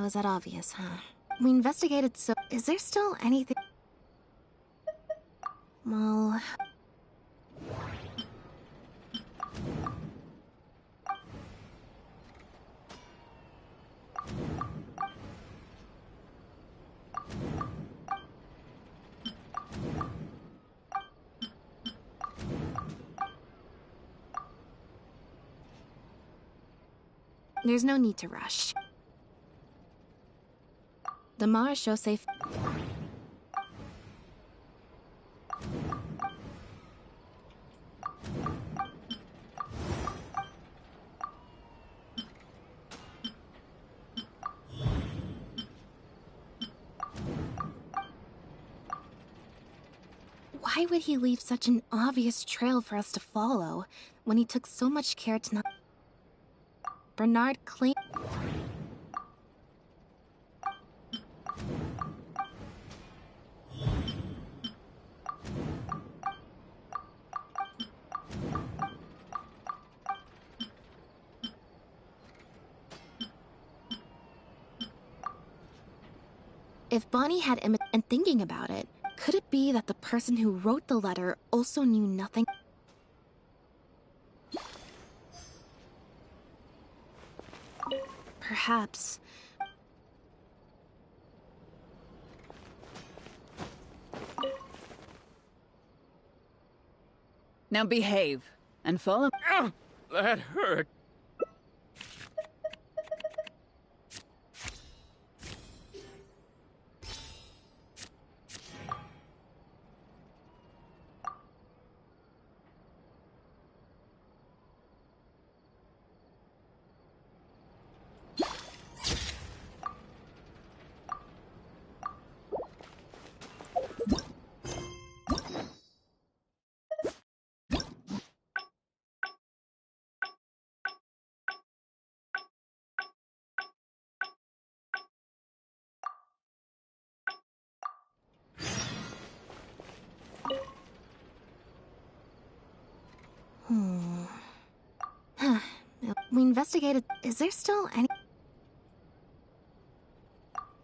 Was that obvious, huh? We investigated so... Is there still anything... Well... There's no need to rush. The Marechaussee... Why would he leave such an obvious trail for us to follow, when he took so much care to not... Bernard claimed... If Bonnie had and thinking about it, could it be that the person who wrote the letter also knew nothing? Perhaps. Now behave, and follow- Ugh, that hurt. We investigated... Is there still any...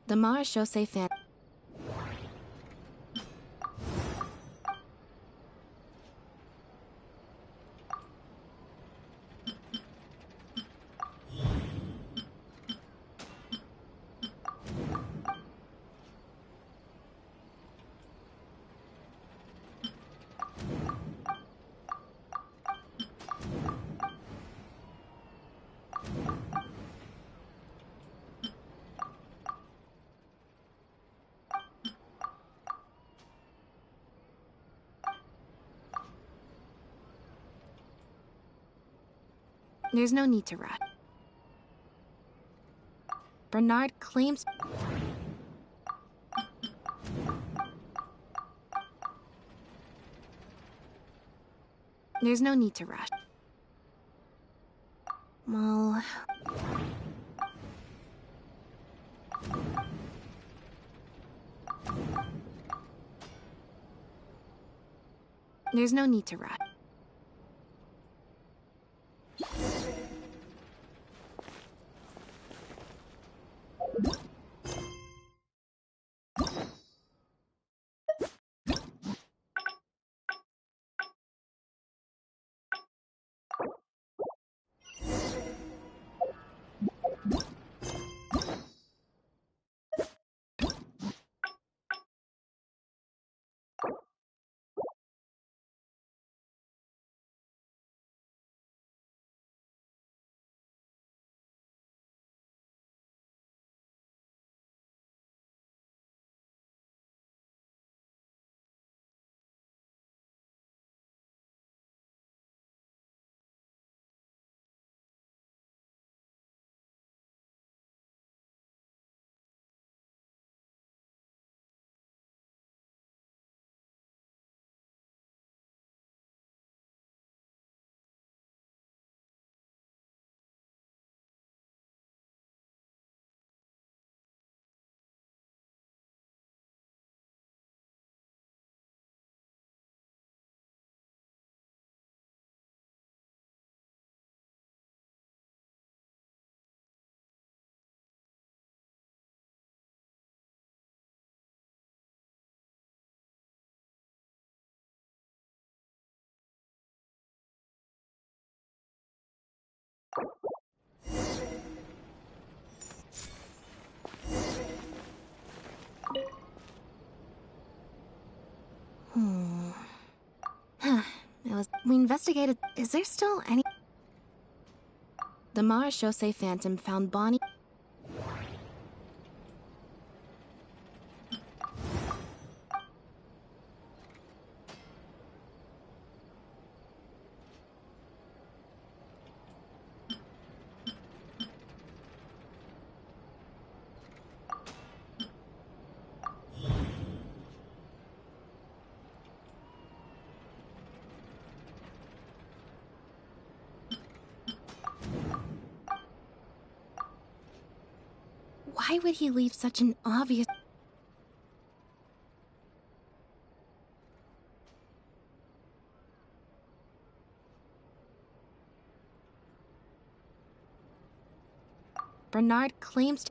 The Marechaussee fan... There's no need to rush. Bernard claims... There's no need to rush. Well... There's no need to rush. We investigated. Is there still any? The Marechaussee Phantom found Bonnie. Why would he leave such an obvious... Bernard claims to...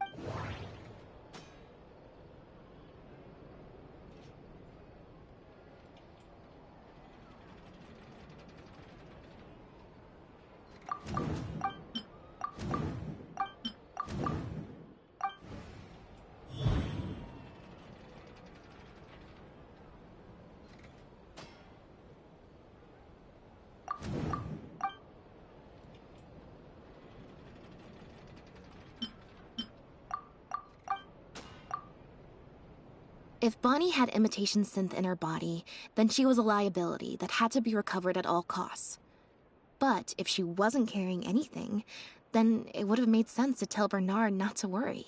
If Bonnie had Imitation Sinthe in her body, then she was a liability that had to be recovered at all costs. But if she wasn't carrying anything, then it would have made sense to tell Bernard not to worry.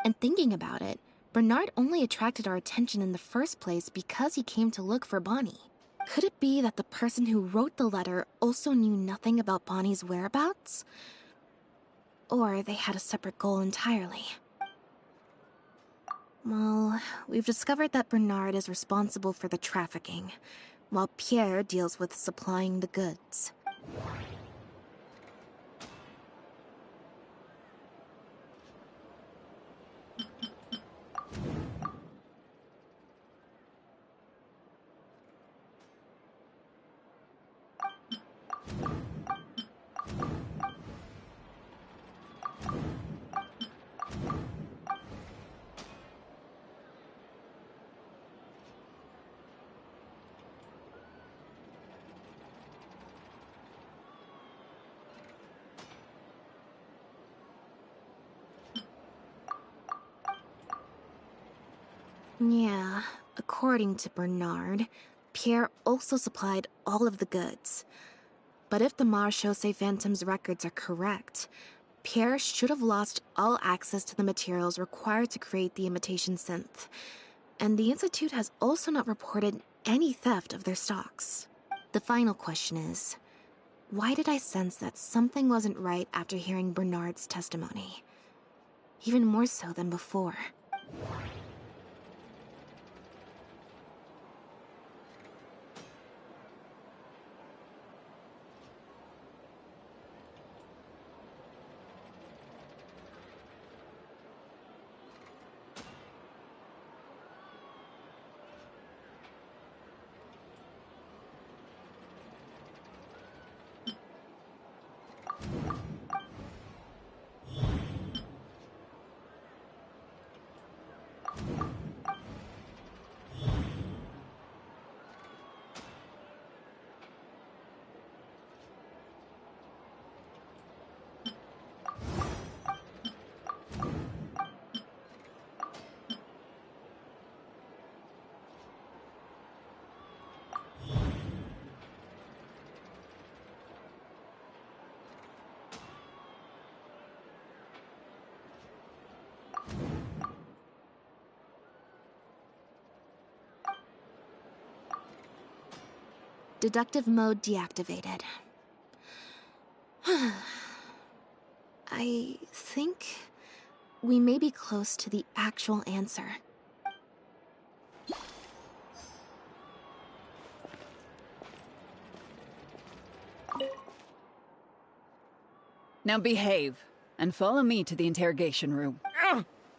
And thinking about it, Bernard only attracted our attention in the first place because he came to look for Bonnie. Could it be that the person who wrote the letter also knew nothing about Bonnie's whereabouts? Or they had a separate goal entirely? Well, we've discovered that Bernard is responsible for the trafficking, while Pierre deals with supplying the goods. Yeah, according to Bernard, Pierre also supplied all of the goods. But if the Marechaussee Phantom's records are correct, Pierre should have lost all access to the materials required to create the Imitation Sinthe. And the Institute has also not reported any theft of their stocks. The final question is, why did I sense that something wasn't right after hearing Bernard's testimony? Even more so than before. Deductive mode deactivated. I think we may be close to the actual answer. Now behave, and follow me to the interrogation room.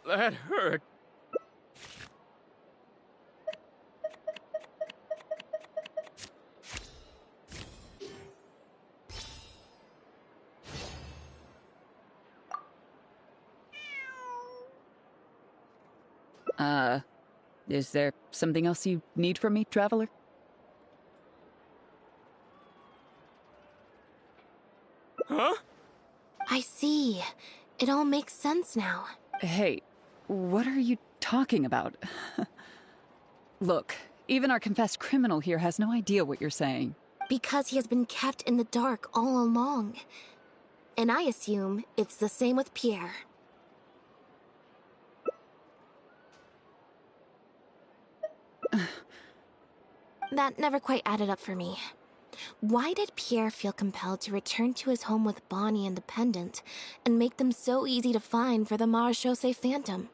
That hurt. Is there something else you need from me, traveler? Huh? I see. It all makes sense now. Hey, what are you talking about? Look, even our confessed criminal here has no idea what you're saying. Because he has been kept in the dark all along. And I assume it's the same with Pierre. That never quite added up for me. Why did Pierre feel compelled to return to his home with Bonnie and the pendant, and make them so easy to find for the Marechaussee Phantom?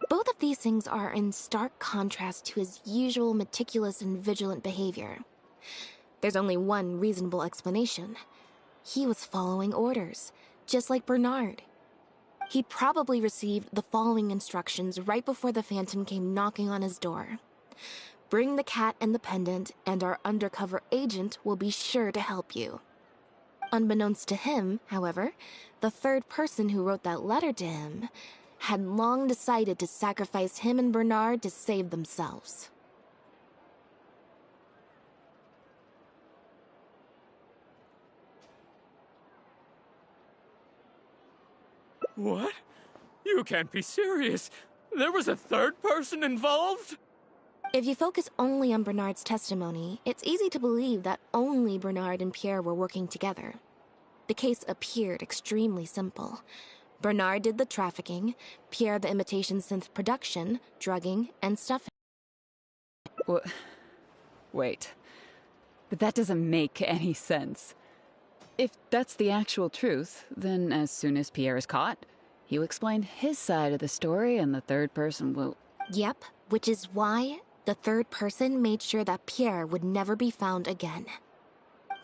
Both of these things are in stark contrast to his usual meticulous and vigilant behavior. There's only one reasonable explanation. He was following orders, just like Bernard. He probably received the following instructions right before the Phantom came knocking on his door. Bring the cat and the pendant, and our undercover agent will be sure to help you. Unbeknownst to him, however, the third person who wrote that letter to him had long decided to sacrifice him and Bernard to save themselves. What? You can't be serious. There was a third person involved? If you focus only on Bernard's testimony, it's easy to believe that only Bernard and Pierre were working together. The case appeared extremely simple. Bernard did the trafficking, Pierre the Imitation Sinthe production, drugging, and stuffing. Wait. But that doesn't make any sense. If that's the actual truth, then as soon as Pierre is caught, he'll explain his side of the story and the third person will... Yep, which is why the third person made sure that Pierre would never be found again.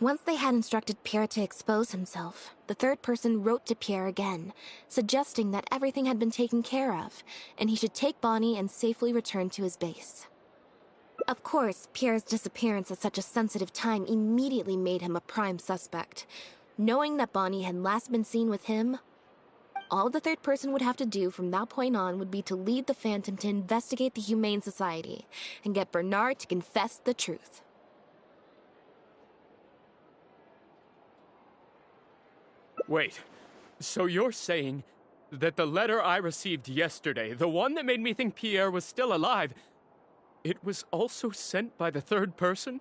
Once they had instructed Pierre to expose himself, the third person wrote to Pierre again, suggesting that everything had been taken care of, and he should take Bonnie and safely return to his base. Of course, Pierre's disappearance at such a sensitive time immediately made him a prime suspect. Knowing that Bonnie had last been seen with him, all the third person would have to do from that point on would be to lead the Phantom to investigate the Humane Society and get Bernard to confess the truth. Wait, so you're saying that the letter I received yesterday, the one that made me think Pierre was still alive, it was also sent by the third person?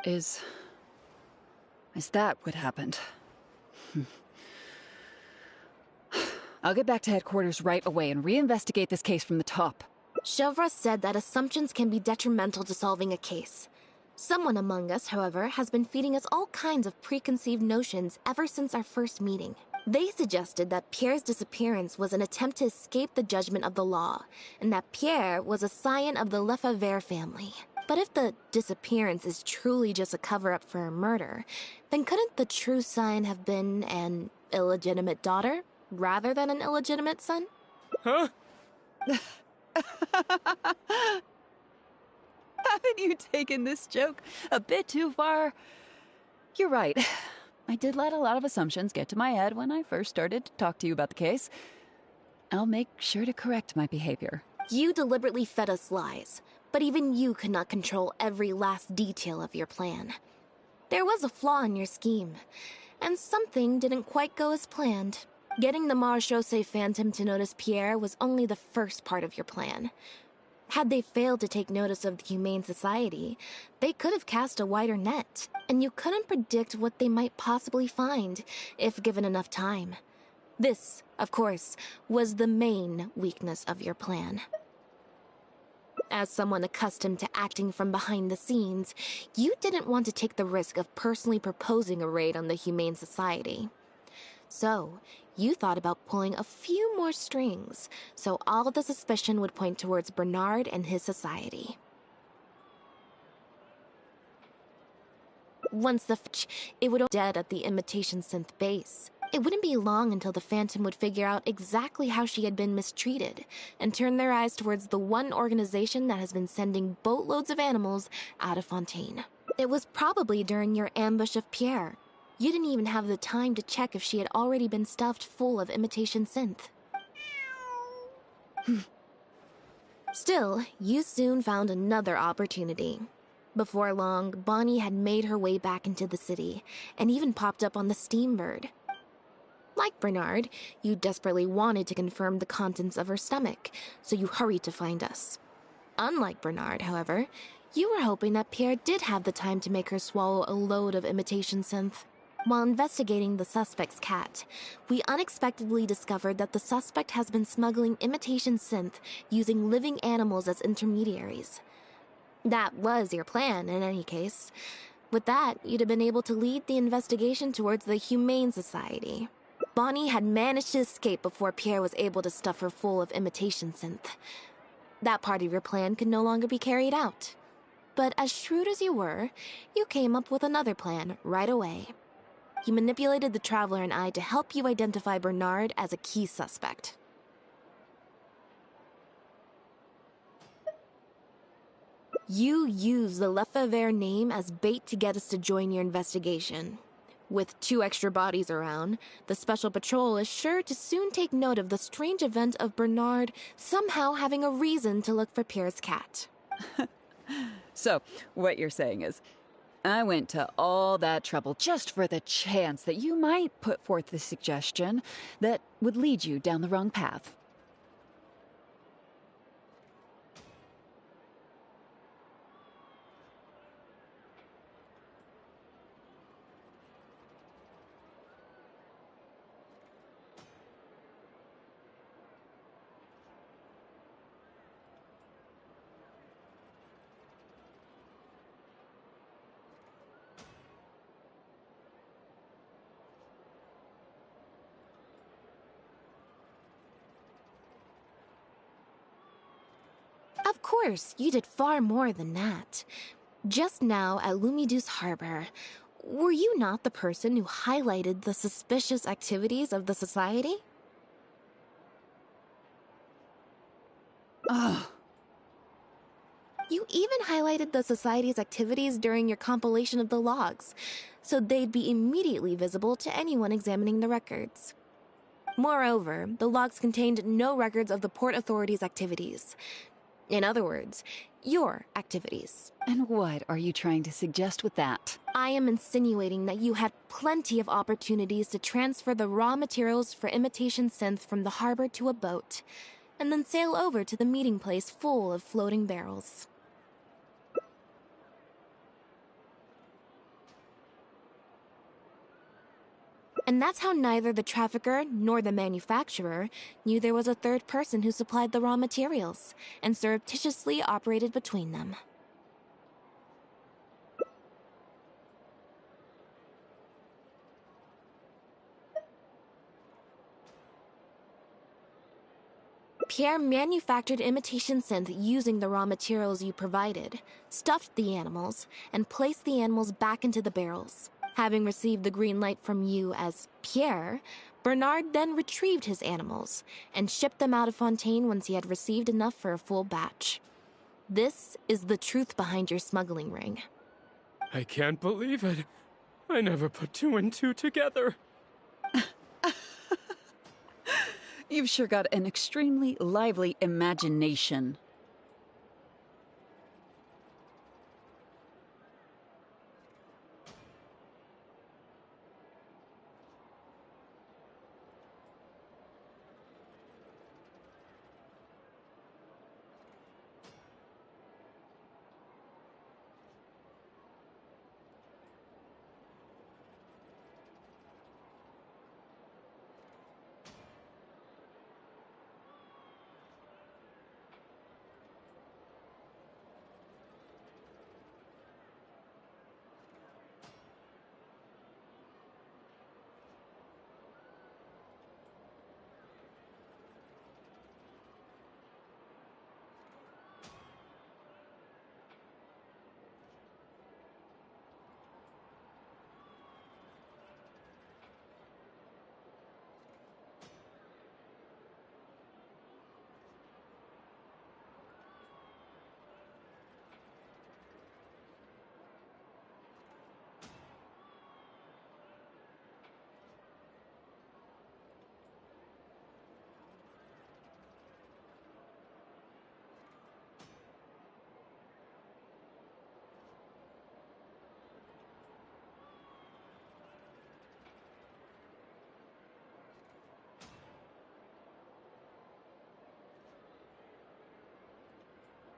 Is that what happened? I'll get back to headquarters right away and reinvestigate this case from the top. Chevra said that assumptions can be detrimental to solving a case. Someone among us, however, has been feeding us all kinds of preconceived notions ever since our first meeting. They suggested that Pierre's disappearance was an attempt to escape the judgment of the law, and that Pierre was a scion of the Lefevere family. But if the disappearance is truly just a cover-up for a murder, then couldn't the true scion have been an illegitimate daughter, rather than an illegitimate son? Huh? Haven't you taken this joke a bit too far? You're right. I did let a lot of assumptions get to my head when I first started to talk to you about the case. I'll make sure to correct my behavior. You deliberately fed us lies, but even you could not control every last detail of your plan. There was a flaw in your scheme, and something didn't quite go as planned. Getting the Marechaussee Phantom to notice Pierre was only the first part of your plan. Had they failed to take notice of the Humane Society, they could have cast a wider net, and you couldn't predict what they might possibly find, if given enough time. This, of course, was the main weakness of your plan. As someone accustomed to acting from behind the scenes, you didn't want to take the risk of personally proposing a raid on the Humane Society. So, you thought about pulling a few more strings, so all of the suspicion would point towards Bernard and his society. Once it would be dead at the Imitation Sinthe base. It wouldn't be long until the Phantom would figure out exactly how she had been mistreated and turn their eyes towards the one organization that has been sending boatloads of animals out of Fontaine. It was probably during your ambush of Pierre. You didn't even have the time to check if she had already been stuffed full of Imitation Sinthe. Still, you soon found another opportunity. Before long, Bonnie had made her way back into the city, and even popped up on the Steambird. Like Bernard, you desperately wanted to confirm the contents of her stomach, so you hurried to find us. Unlike Bernard, however, you were hoping that Pierre did have the time to make her swallow a load of Imitation Sinthe. While investigating the suspect's cat, we unexpectedly discovered that the suspect has been smuggling Imitation Sinthe using living animals as intermediaries. That was your plan, in any case. With that, you'd have been able to lead the investigation towards the Humane Society. Bonnie had managed to escape before Pierre was able to stuff her full of Imitation Sinthe. That part of your plan could no longer be carried out. But as shrewd as you were, you came up with another plan right away. You manipulated the Traveler and I to help you identify Bernard as a key suspect. You used the Lefevere name as bait to get us to join your investigation. With 2 extra bodies around, the Special Patrol is sure to soon take note of the strange event of Bernard somehow having a reason to look for Pierre's cat. So, what you're saying is, I went to all that trouble just for the chance that you might put forth the suggestion that would lead you down the wrong path. Of course, you did far more than that. Just now at Lumidu's Harbor, were you not the person who highlighted the suspicious activities of the Society? Ugh. You even highlighted the Society's activities during your compilation of the logs, so they'd be immediately visible to anyone examining the records. Moreover, the logs contained no records of the Port Authority's activities. In other words, your activities. And what are you trying to suggest with that? I am insinuating that you had plenty of opportunities to transfer the raw materials for Imitation Sinthe from the harbor to a boat, and then sail over to the meeting place full of floating barrels. And that's how neither the trafficker nor the manufacturer knew there was a third person who supplied the raw materials, and surreptitiously operated between them. Pierre manufactured Imitation Sinthe using the raw materials you provided, stuffed the animals, and placed the animals back into the barrels. Having received the green light from you as Pierre, Bernard then retrieved his animals and shipped them out of Fontaine once he had received enough for a full batch. This is the truth behind your smuggling ring. I can't believe it. I never put 2 and 2 together. You've sure got an extremely lively imagination.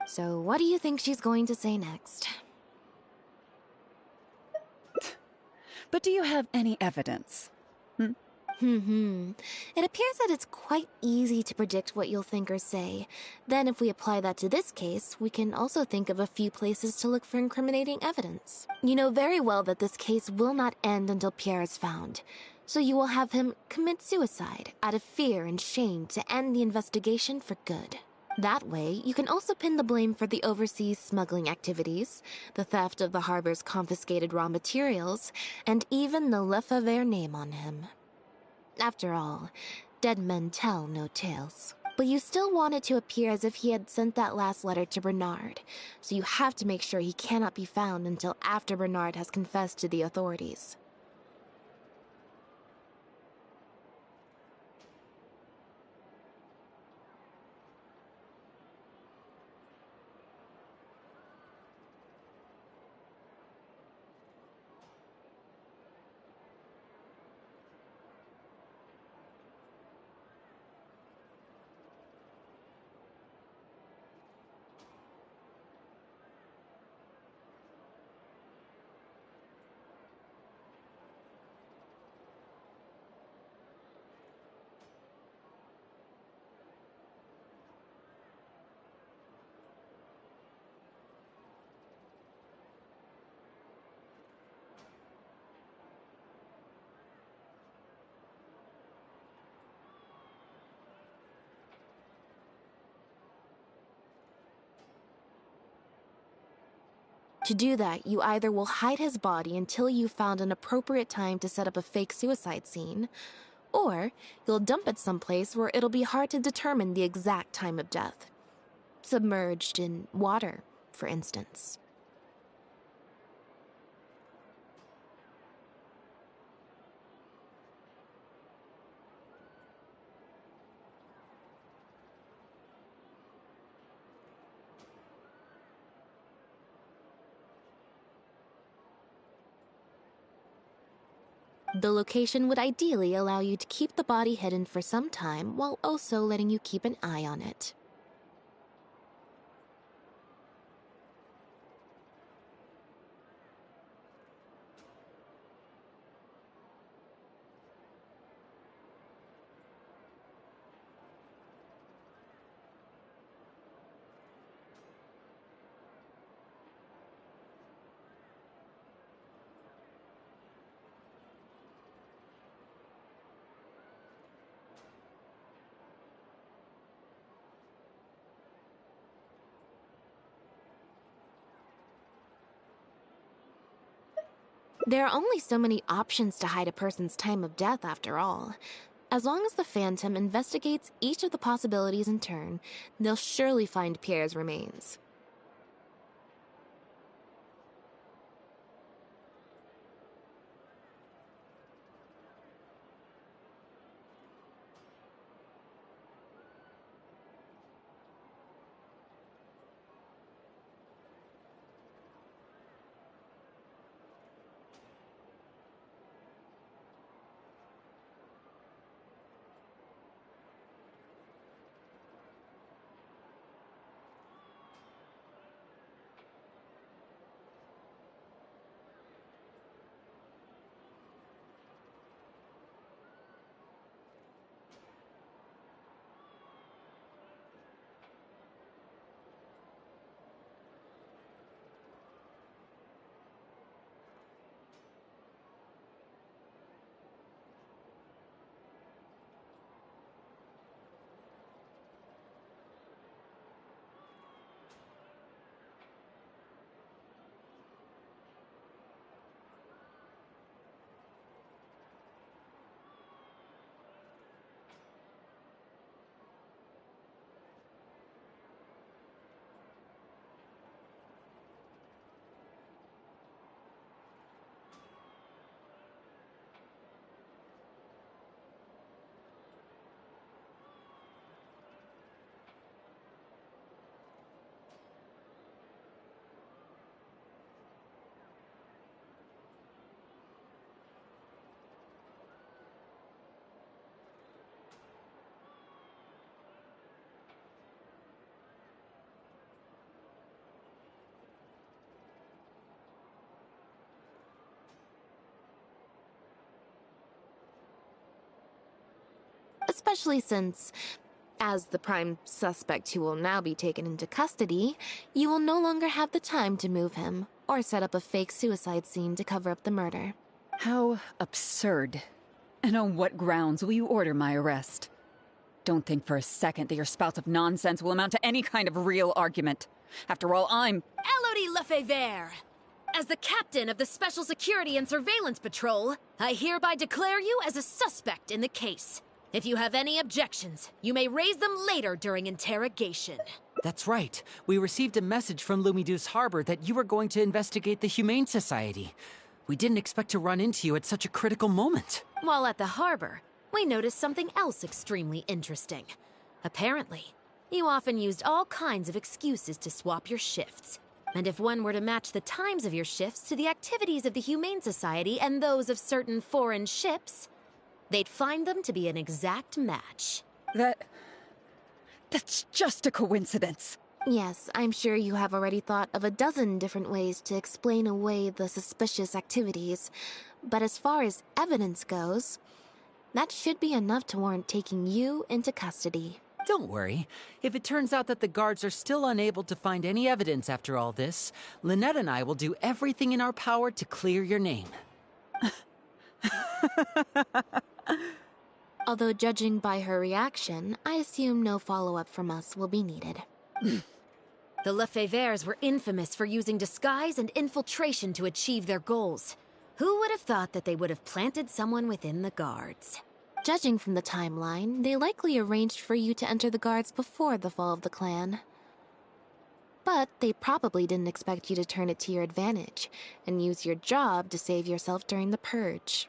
So what do you think she's going to say next? But do you have any evidence? It appears that it's quite easy to predict what you'll think or say. Then if we apply that to this case, we can also think of a few places to look for incriminating evidence. You know very well that this case will not end until Pierre is found. So you will have him commit suicide out of fear and shame to end the investigation for good. That way, you can also pin the blame for the overseas smuggling activities, the theft of the harbor's confiscated raw materials, and even the Lefevere name on him. After all, dead men tell no tales. But you still want it to appear as if he had sent that last letter to Bernard, so you have to make sure he cannot be found until after Bernard has confessed to the authorities. To do that, you either will hide his body until you've found an appropriate time to set up a fake suicide scene, or you'll dump it someplace where it'll be hard to determine the exact time of death. Submerged in water, for instance. The location would ideally allow you to keep the body hidden for some time while also letting you keep an eye on it. There are only so many options to hide a person's time of death, after all. As long as the Phantom investigates each of the possibilities in turn, they'll surely find Pierre's remains. especially since, as the prime suspect who will now be taken into custody, you will no longer have the time to move him or set up a fake suicide scene to cover up the murder. How absurd. And on what grounds will you order my arrest? Don't think for a second that your spouts of nonsense will amount to any kind of real argument. After all, I'm... Elodie Lefevere! As the captain of the Special Security and Surveillance Patrol, I hereby declare you as a suspect in the case. If you have any objections, you may raise them later during interrogation. That's right. We received a message from Lumidu's Harbor that you were going to investigate the Humane Society. We didn't expect to run into you at such a critical moment. While at the harbor, we noticed something else extremely interesting. Apparently, you often used all kinds of excuses to swap your shifts. And if one were to match the times of your shifts to the activities of the Humane Society and those of certain foreign ships, they'd find them to be an exact match. That's just a coincidence. Yes, I'm sure you have already thought of a dozen different ways to explain away the suspicious activities. But as far as evidence goes, that should be enough to warrant taking you into custody. Don't worry. If it turns out that the guards are still unable to find any evidence after all this, Lynette and I will do everything in our power to clear your name. Although judging by her reaction, I assume no follow-up from us will be needed. The Lefeveres were infamous for using disguise and infiltration to achieve their goals. Who would have thought that they would have planted someone within the Gardes? Judging from the timeline, they likely arranged for you to enter the Gardes before the fall of the clan. But they probably didn't expect you to turn it to your advantage and use your job to save yourself during the purge.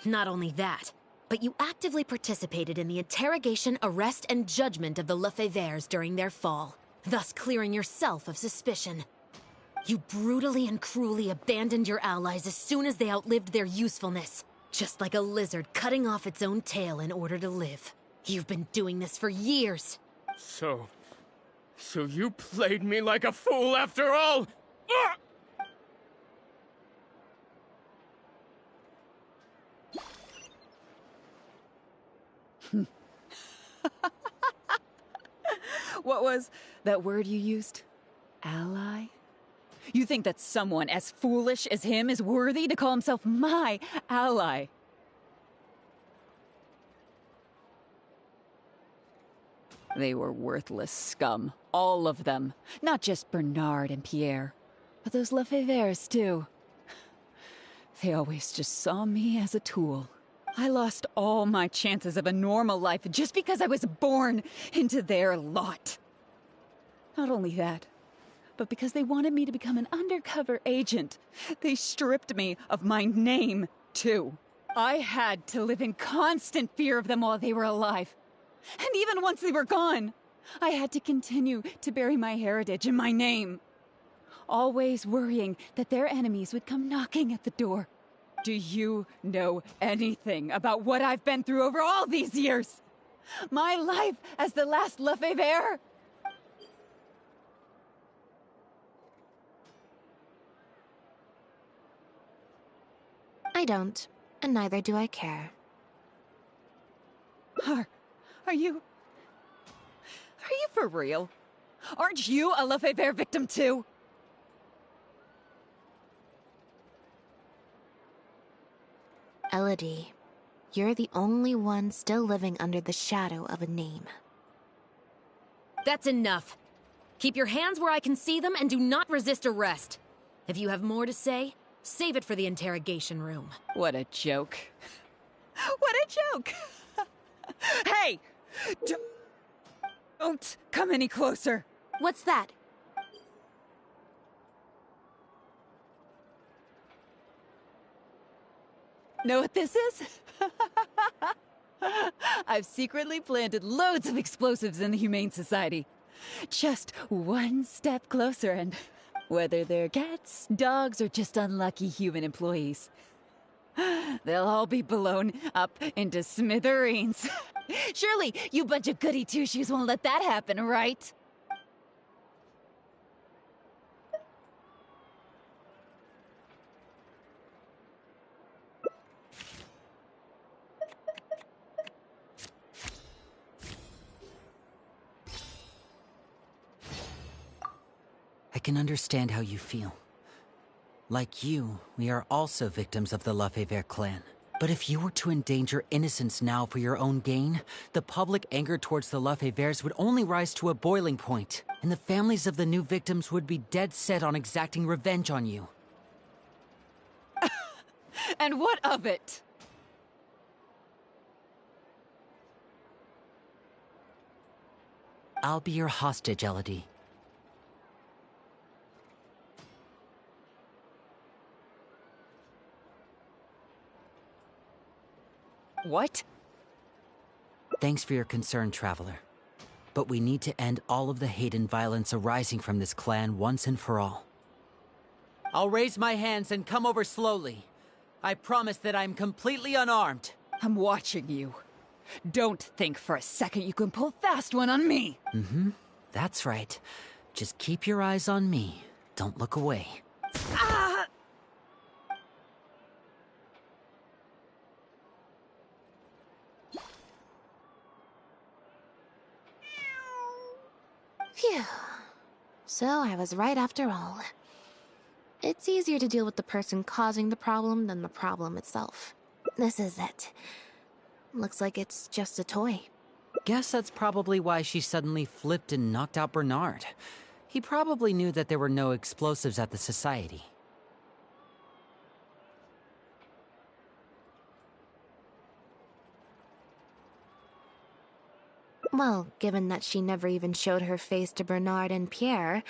Not only that, but you actively participated in the interrogation, arrest, and judgment of the Lefeveres during their fall, thus clearing yourself of suspicion. You brutally and cruelly abandoned your allies as soon as they outlived their usefulness, just like a lizard cutting off its own tail in order to live. You've been doing this for years. So you played me like a fool after all? Ah! What was that word you used? Ally? You think that someone as foolish as him is worthy to call himself my ally? They were worthless scum. All of them. Not just Bernard and Pierre, but those Lefeveres too. They always just saw me as a tool. I lost all my chances of a normal life just because I was born into their lot. Not only that, but because they wanted me to become an undercover agent, they stripped me of my name, too. I had to live in constant fear of them while they were alive. And even once they were gone, I had to continue to bury my heritage and my name. Always worrying that their enemies would come knocking at the door. Do you know anything about what I've been through over all these years? My life as the last Lefevere? I don't, and neither do I care. Are you for real? Aren't you a Lefevere victim too? Elodie, you're the only one still living under the shadow of a name. That's enough. Keep your hands where I can see them and do not resist arrest. If you have more to say, save it for the interrogation room. What a joke. What a joke! Hey! Don't come any closer! What's that? Know what this is? I've secretly planted loads of explosives in the Humane Society. Just one step closer and whether they're cats, dogs, or just unlucky human employees, they'll all be blown up into smithereens. Surely you bunch of goody two-shoes won't let that happen, right? I can understand how you feel. Like you, we are also victims of the Lefevere clan. But if you were to endanger innocence now for your own gain, the public anger towards the Lefeveres would only rise to a boiling point, and the families of the new victims would be dead set on exacting revenge on you. And what of it? I'll be your hostage, Elodie. What? Thanks for your concern, Traveler. But we need to end all of the hate and violence arising from this clan once and for all. I'll raise my hands and come over slowly. I promise that I'm completely unarmed. I'm watching you. Don't think for a second you can pull a fast one on me. Mm-hmm. That's right. Just keep your eyes on me. Don't look away. Ah! Phew. So I was right after all. It's easier to deal with the person causing the problem than the problem itself. This is it. Looks like it's just a toy. Guess that's probably why she suddenly flipped and knocked out Bernard. He probably knew that there were no explosives at the Society. Well, given that she never even showed her face to Bernard and Pierre,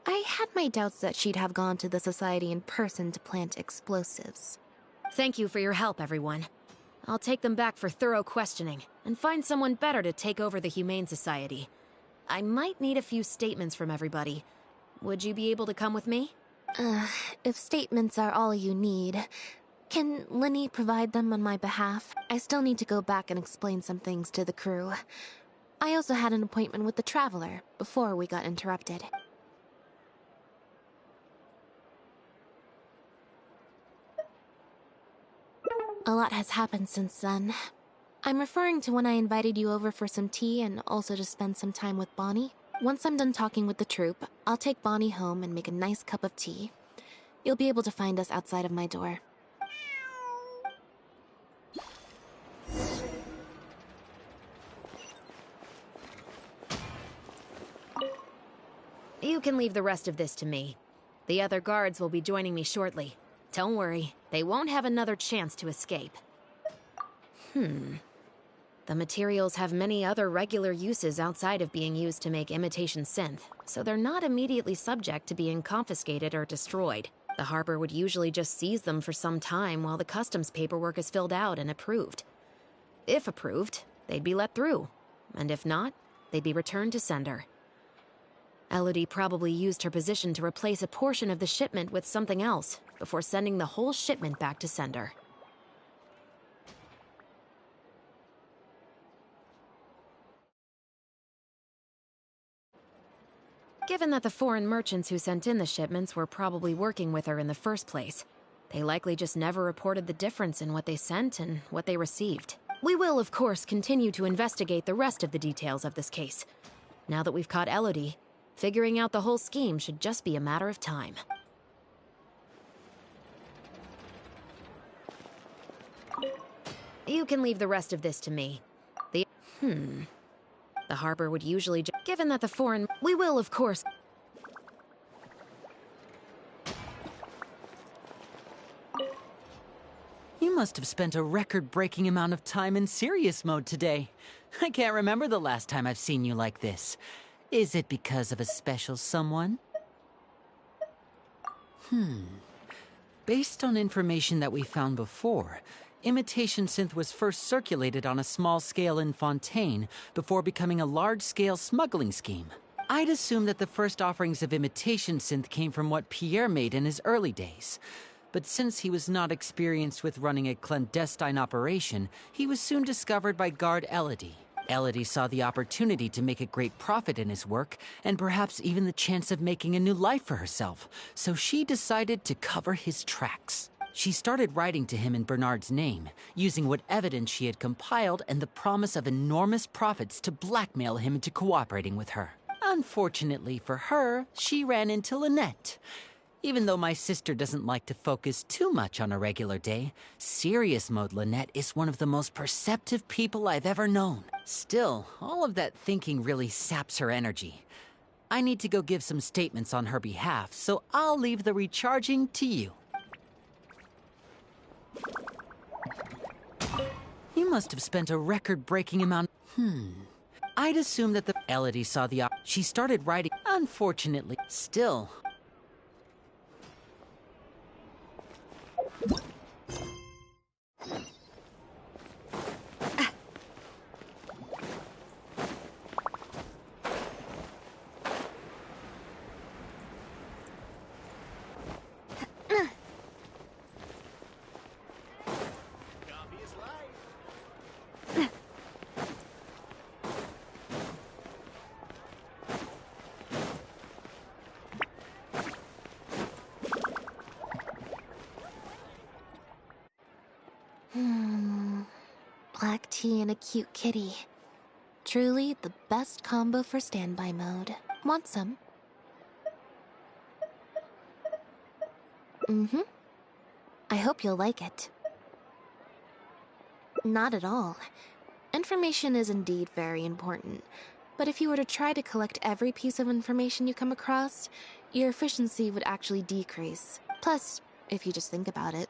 I had my doubts that she'd have gone to the Society in person to plant explosives. Thank you for your help, everyone. I'll take them back for thorough questioning, and find someone better to take over the Humane Society. I might need a few statements from everybody. Would you be able to come with me? If statements are all you need, can Lyney provide them on my behalf? I still need to go back and explain some things to the crew. I also had an appointment with the Traveler before we got interrupted. A lot has happened since then. I'm referring to when I invited you over for some tea and also to spend some time with Bonnie. Once I'm done talking with the troupe, I'll take Bonnie home and make a nice cup of tea. You'll be able to find us outside of my door. You can leave the rest of this to me. The other guards will be joining me shortly. Don't worry, they won't have another chance to escape. The materials have many other regular uses outside of being used to make Imitation Sinthe, so they're not immediately subject to being confiscated or destroyed. The harbor would usually just seize them for some time while the customs paperwork is filled out and approved. If approved, they'd be let through, and if not, they'd be returned to sender. Elodie probably used her position to replace a portion of the shipment with something else, before sending the whole shipment back to sender. Given that the foreign merchants who sent in the shipments were probably working with her in the first place, they likely just never reported the difference in what they sent and what they received. We will, of course, continue to investigate the rest of the details of this case. Now that we've caught Elodie, figuring out the whole scheme should just be a matter of time. You can leave the rest of this to me. The harbor would usually given that the foreign... We will, of course... You must have spent a record-breaking amount of time in serious mode today. I can't remember the last time I've seen you like this. Is it because of a special someone? Based on information that we found before, Imitation Sinthe was first circulated on a small scale in Fontaine before becoming a large-scale smuggling scheme. I'd assume that the first offerings of Imitation Sinthe came from what Pierre made in his early days. But since he was not experienced with running a clandestine operation, he was soon discovered by guard Elodie. Elodie saw the opportunity to make a great profit in his work, and perhaps even the chance of making a new life for herself, so she decided to cover his tracks. She started writing to him in Bernard's name, using what evidence she had compiled and the promise of enormous profits to blackmail him into cooperating with her. Unfortunately for her, she ran into Lynette. Even though my sister doesn't like to focus too much on a regular day, serious mode Lynette is one of the most perceptive people I've ever known. Still, all of that thinking really saps her energy. I need to go give some statements on her behalf, so I'll leave the recharging to you. You must have spent a record-breaking amount... I'd assume that the... Elodie saw the... She started writing... Unfortunately, still... Black tea and a cute kitty. Truly the best combo for standby mode. Want some? I hope you'll like it. Not at all. Information is indeed very important, but if you were to try to collect every piece of information you come across, your efficiency would actually decrease. Plus, if you just think about it,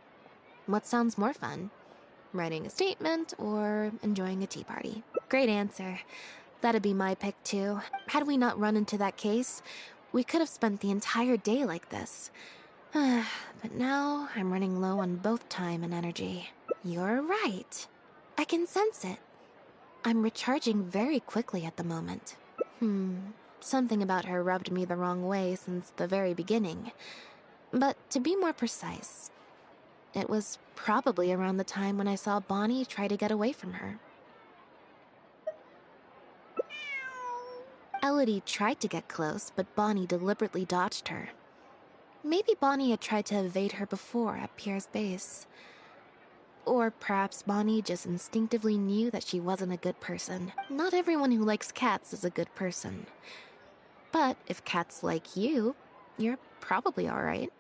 what sounds more fun? Writing a statement or enjoying a tea party? Great answer. That'd be my pick too. Had we not run into that case, we could have spent the entire day like this. But now I'm running low on both time and energy. You're right. I can sense it. I'm recharging very quickly at the moment. Something about her rubbed me the wrong way since the very beginning. But to be more precise, it was probably around the time when I saw Bonnie try to get away from her. Elodie tried to get close, but Bonnie deliberately dodged her. Maybe Bonnie had tried to evade her before at Pierre's base. Or perhaps Bonnie just instinctively knew that she wasn't a good person. Not everyone who likes cats is a good person. But if cats like you, you're probably alright.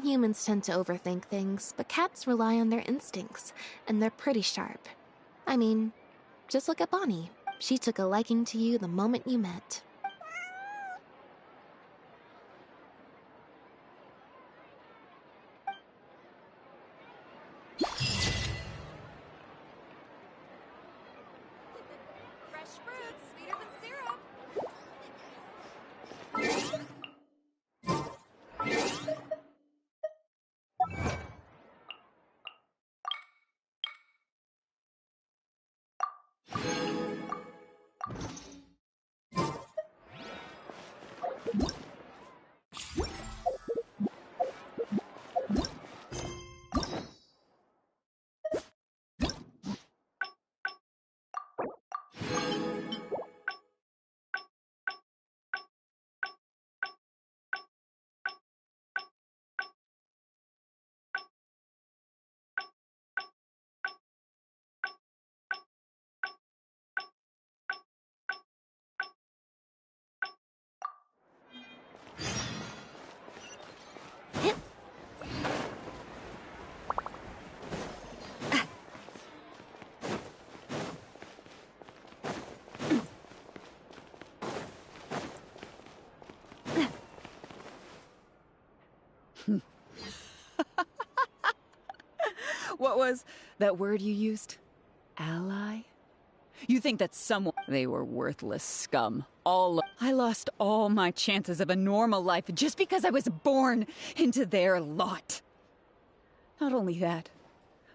Humans tend to overthink things, but cats rely on their instincts, and they're pretty sharp. I mean, just look at Bonnie. She took a liking to you the moment you met. Fresh fruit, sweeter than syrup. What was that word you used? Ally? You think that someone... They were worthless scum. I lost all my chances of a normal life just because I was born into their lot. Not only that,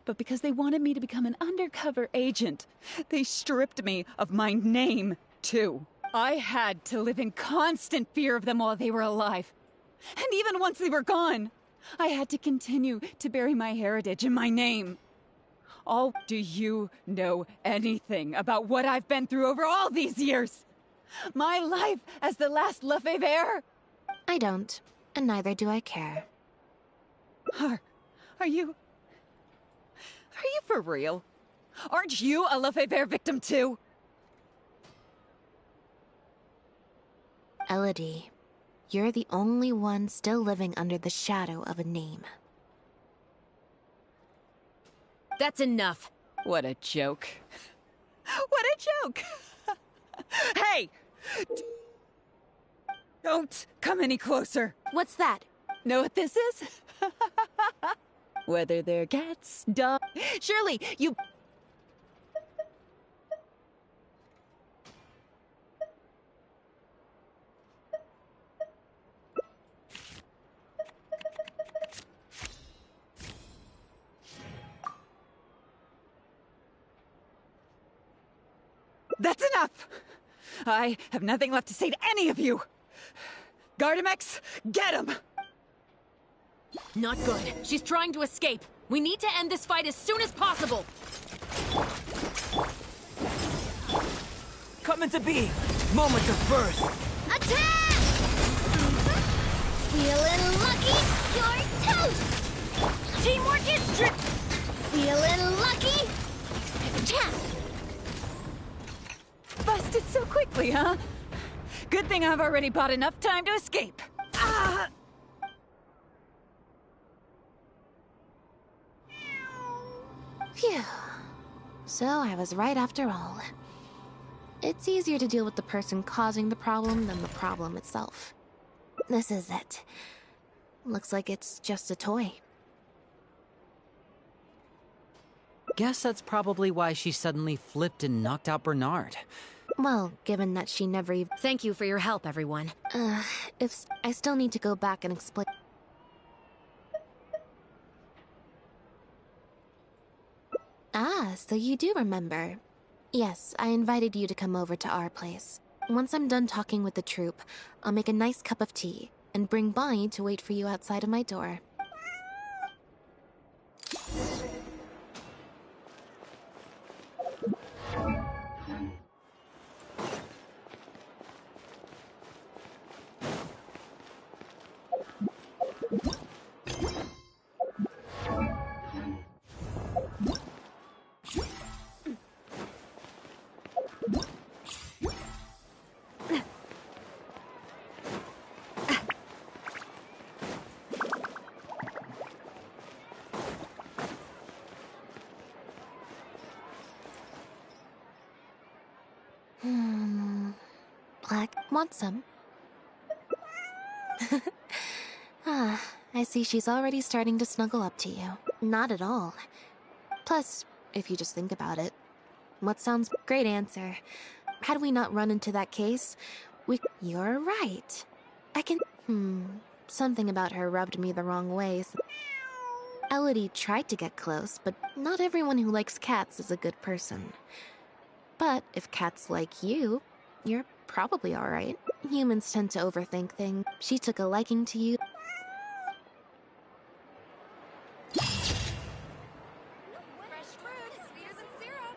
but because they wanted me to become an undercover agent. They stripped me of my name, too. I had to live in constant fear of them while they were alive. And even once they were gone, I had to continue to bury my heritage and my name. Do you know anything about what I've been through over all these years? My life as the last Lefevere? I don't, and neither do I care. Are you for real? Aren't you a Lefevere victim too? Elodie, you're the only one still living under the shadow of a name. That's enough. What a joke. What a joke! Hey! Don't come any closer. What's that? Know what this is? Whether they're cats, dogs... Surely, you... That's enough! I have nothing left to say to any of you! Gardemex, get him! Not good. She's trying to escape. We need to end this fight as soon as possible. Coming to be! Moment of birth! Attack! Feeling lucky? You're toast! Teamwork is feeling lucky? Attack! Busted so quickly, huh? Good thing I've already bought enough time to escape. Ah! Phew. So I was right after all. It's easier to deal with the person causing the problem than the problem itself. This is it. Looks like it's just a toy. Guess that's probably why she suddenly flipped and knocked out Bernard. Well, given that she never even... Thank you for your help, everyone. if I still need to go back and explain... Ah, so you do remember. Yes, I invited you to come over to our place. Once I'm done talking with the troupe, I'll make a nice cup of tea and bring Bonnie to wait for you outside of my door. Black, want some? Ah, I see she's already starting to snuggle up to you. Not at all. Plus, if you just think about it, what sounds great answer. Had we not run into that case, You're right. I can... Something about her rubbed me the wrong way. Elodie tried to get close, but not everyone who likes cats is a good person. But if cats like you, you're probably alright. Humans tend to overthink things. She took a liking to you. Fresh fruit, sweeter than syrup.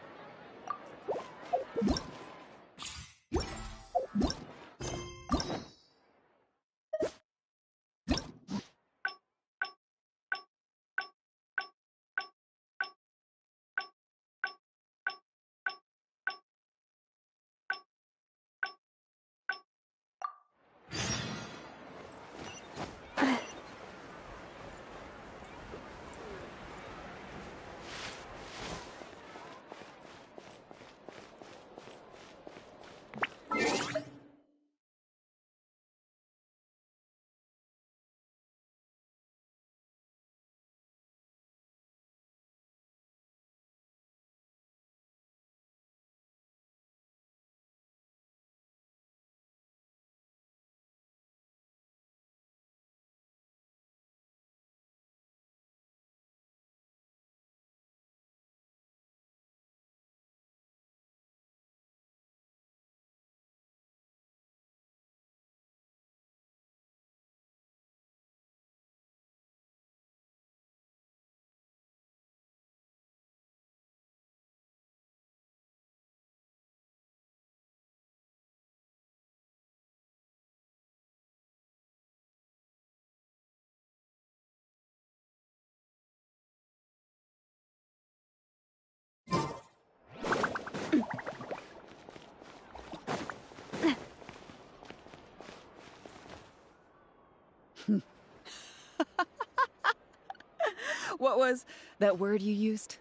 What was that word you used?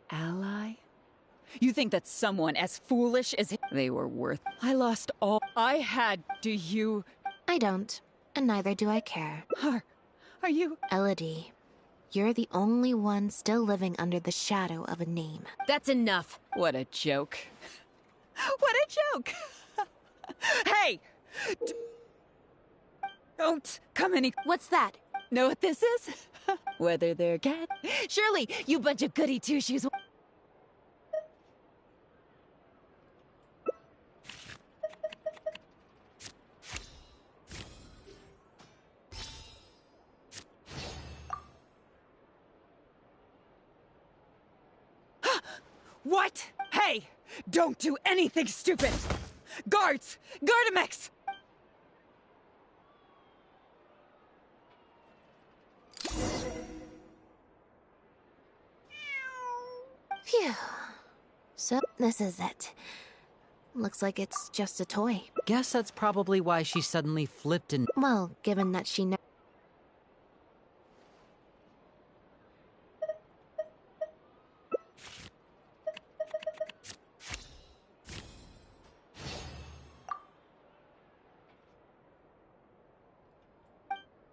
Ally? You think that someone as foolish as they were worth? I lost all I had. Do you? I don't, and neither do I care. Are you? Elodie, you're the only one still living under the shadow of a name. That's enough. What a joke. What a joke! Hey! Don't come any... What's that? Know what this is? Whether they're cat... Surely, you bunch of goody two-shoes... What? Hey! Don't do anything stupid! Guards! Gardemex! Phew. So, this is it. Looks like it's just a toy. Guess that's probably why she suddenly flipped and... Well, given that she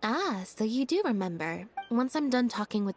Ah, so you do remember. Once I'm done talking with...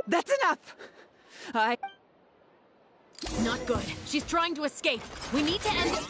That's enough! Not good. She's trying to escape. We need to end it.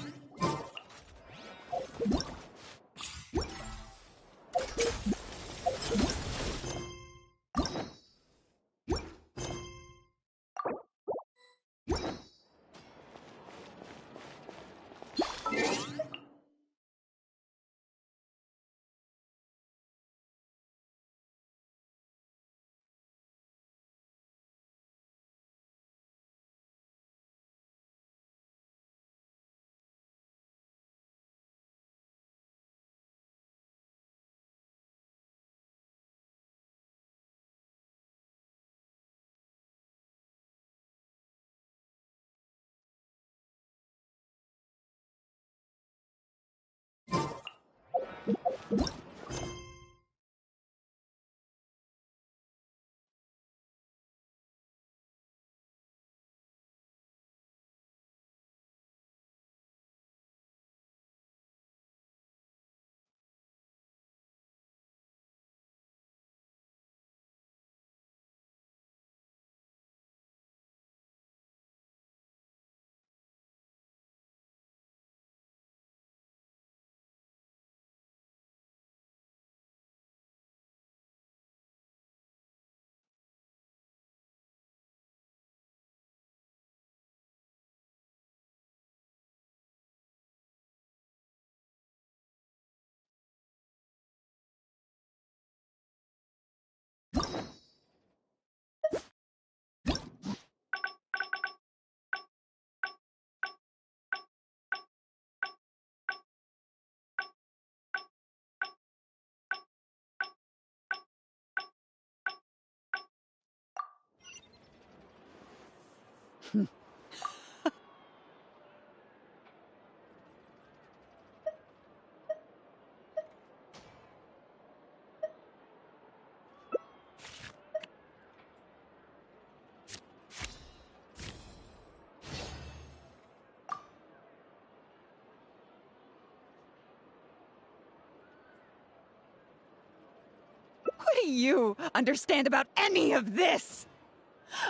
What do you understand about any of this?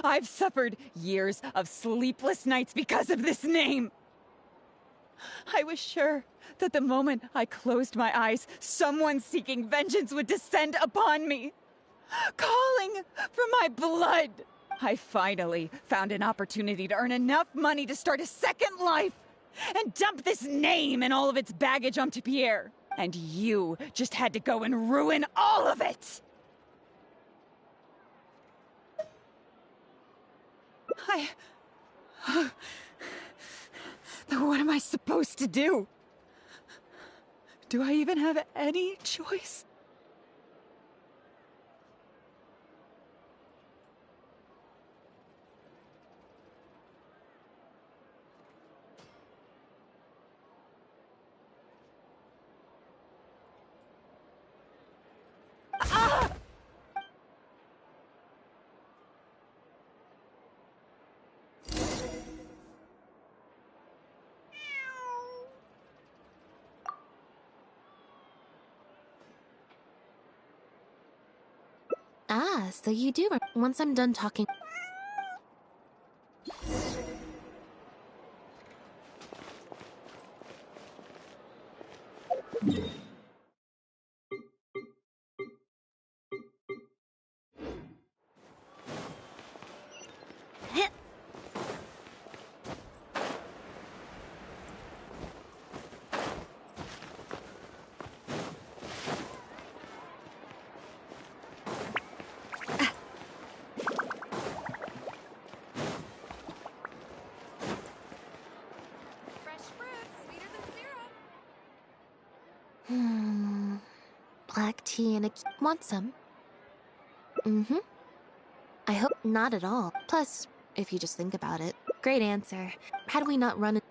I've suffered years of sleepless nights because of this name. I was sure that the moment I closed my eyes, someone seeking vengeance would descend upon me, calling for my blood. I finally found an opportunity to earn enough money to start a second life and dump this name and all of its baggage onto Pierre. And you just had to go and ruin all of it! What am I supposed to do? Do I even have any choice? Ah, so you do. Once I'm done talking. Black tea and a... Want some? Mm-hmm. I hope not at all. Plus, if you just think about it. Great answer. Had we not run...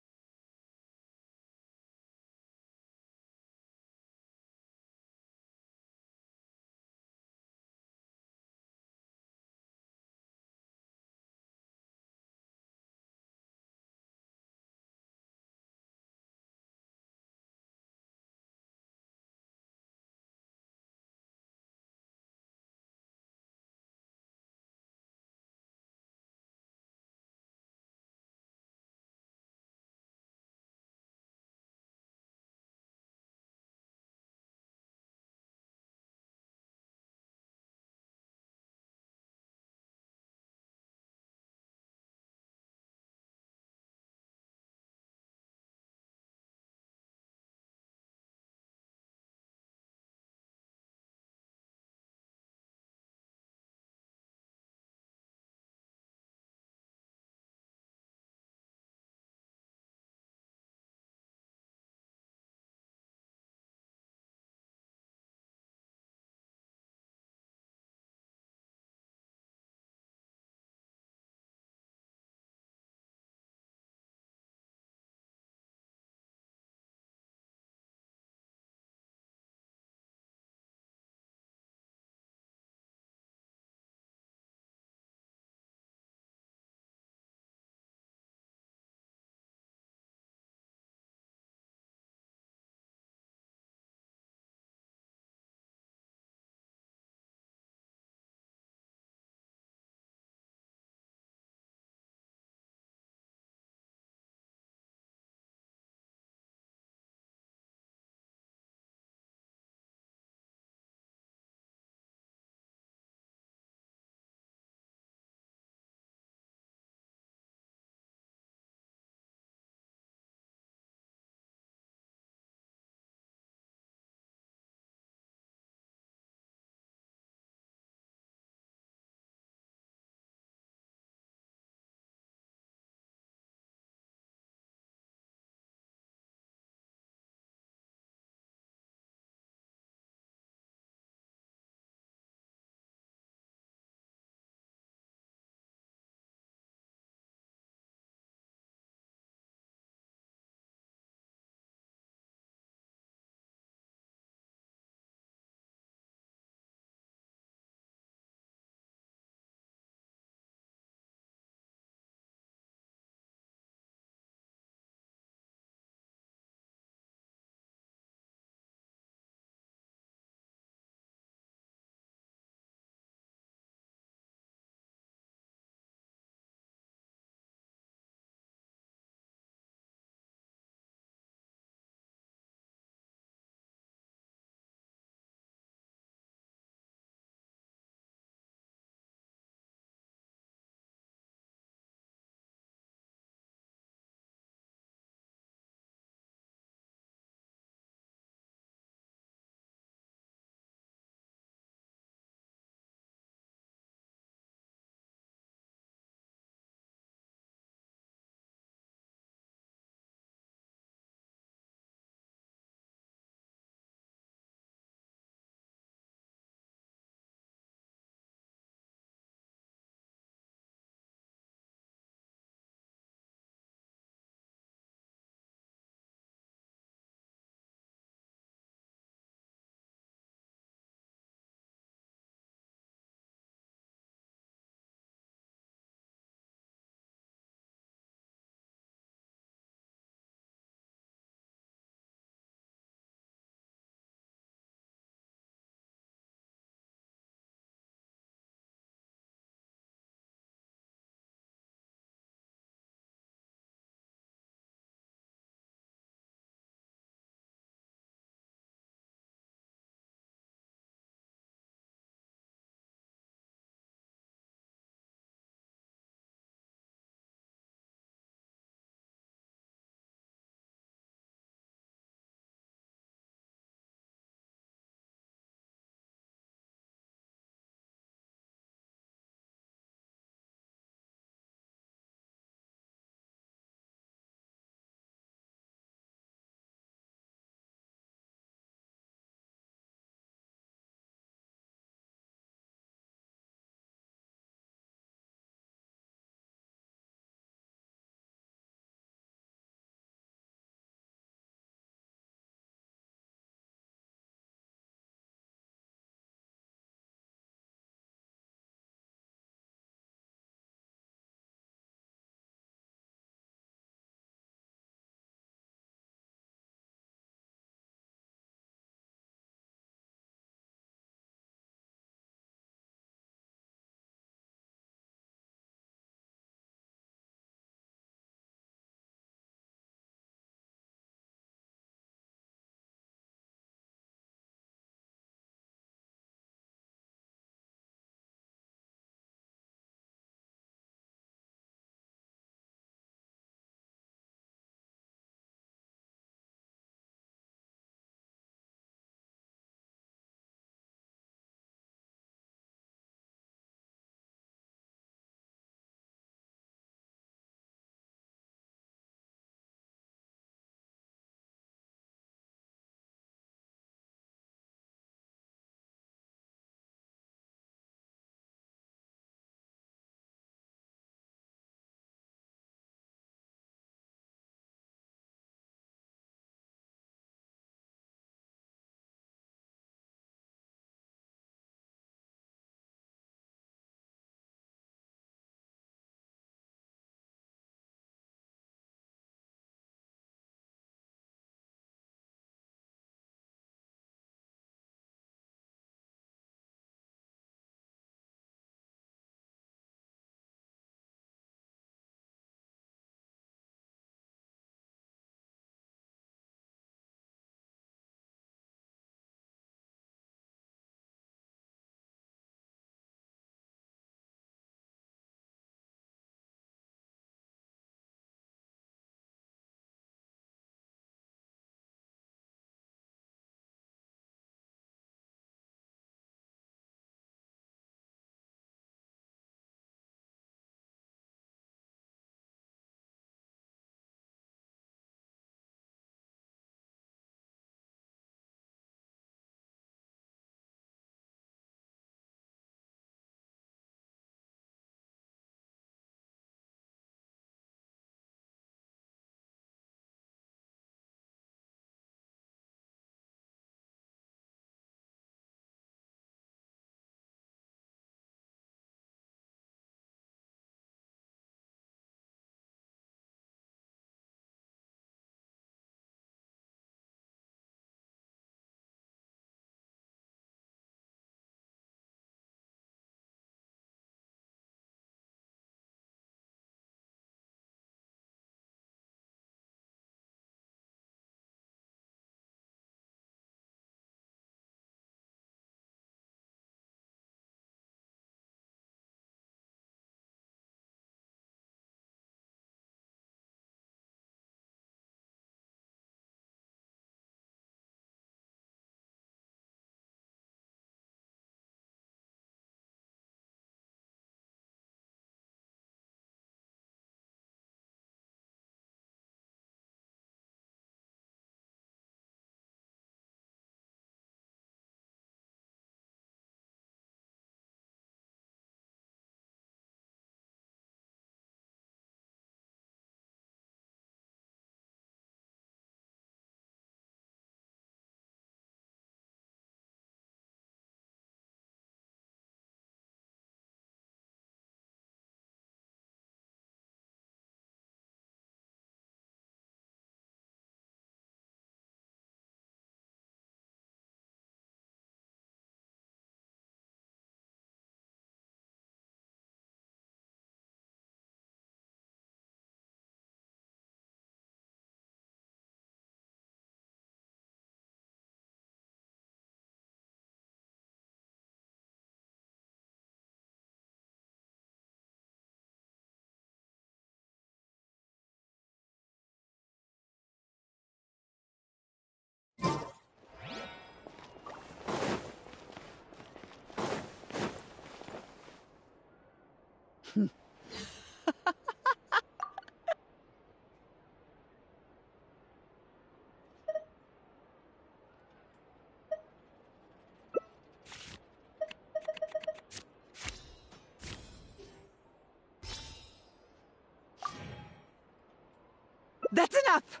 That's enough!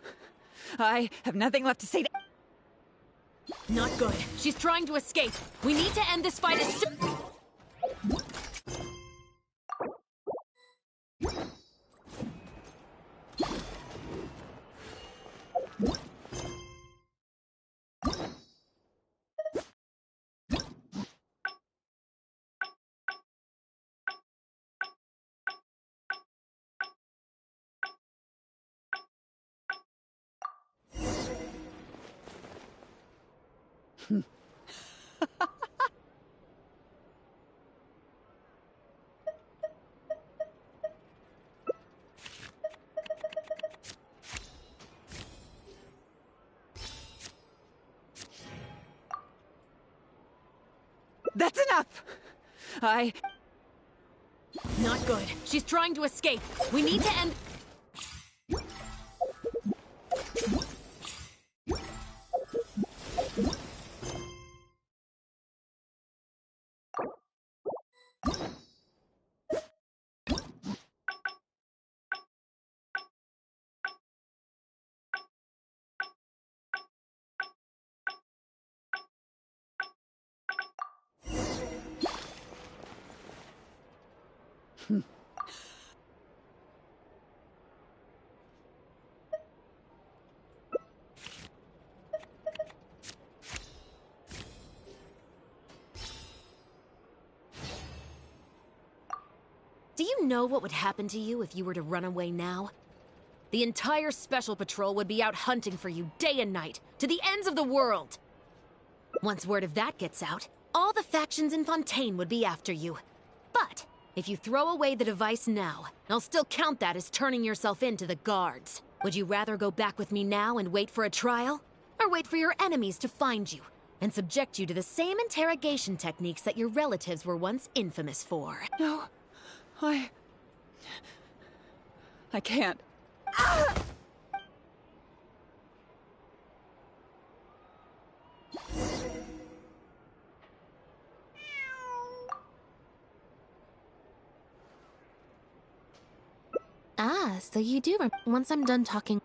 I have nothing left to say to— Not good. She's trying to escape. We need to end this fight as soon— That's enough! Not good. She's trying to escape. We need to end— Do you know what would happen to you if you were to run away now? The entire Special Patrol would be out hunting for you day and night, to the ends of the world! Once word of that gets out, all the factions in Fontaine would be after you. But, if you throw away the device now, I'll still count that as turning yourself in to the Gardes. Would you rather go back with me now and wait for a trial? Or wait for your enemies to find you, and subject you to the same interrogation techniques that your relatives were once infamous for? No. I can't. Ah, so you do once I'm done talking.